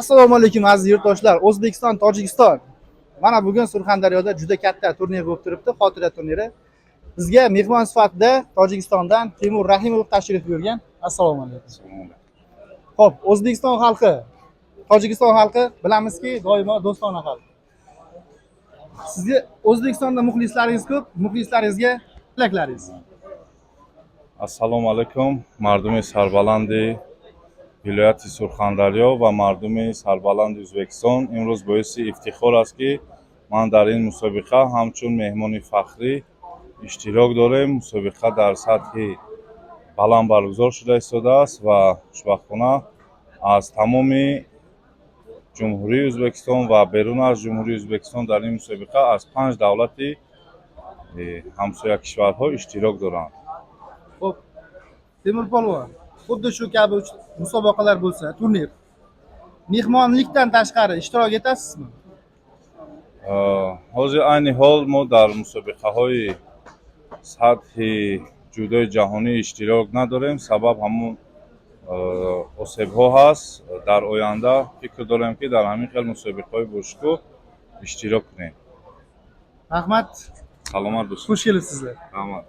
Assalomu alaykum aziz yurtdoshlar. O'zbekiston, Tojikiston. Mana bugun Surxondaryoda juda katta turnir bo'lib turibdi, xotira turniri. Bizga mehmon sifatida Tojikistondan Temur Rahimov tashrif buyurgan. Assalomu alaykum. Xo'p, O'zbekiston xalqi, Tojikiston xalqi bilamizki, doimo do'stona xalq. Sizga O'zbekistonda muxlislaringiz ko'p, muxlislaringizga tilaklaringiz. Assalomu alaykum, mardumi sarbalandi viloyati Surxondaryo va mardumi sarbalandi O'zbekiston. Imroz boisi iftixor aст ки ман дар ин мусобиқа ҳамчун меҳмони фахрӣ иштирок дорем. Мусобиқа дар сатҳи баланд баргузор шуда истодааст ва хушбахтона аз тамоми ҷумҳурии O'zbekiston ва берун аз ҷумҳурии O'zbekiston дар ин мусобиқа аз 5 давлати ҳамсоя кишварҳо иштирок доранд. Xo'p, Temur polvon, xuddi shu kabi musobaqalar bo'lsa, turnir. Mehmonlikdan tashqari ishtirok etasizmi? ҳозир айни ҳол мо дар мусобиқаҳои сатҳи ҷудои ҷаҳонӣ иштирок надорем. Сабаб ҳамун осебҳо ҳаст. Дар оянда фикр дорем ки дар ҳамин хел мусобиқаҳои бошкӯҳ иштирок кунем. Rahmat. Саломат бошед. Xush kelibsizlar. Rahmat.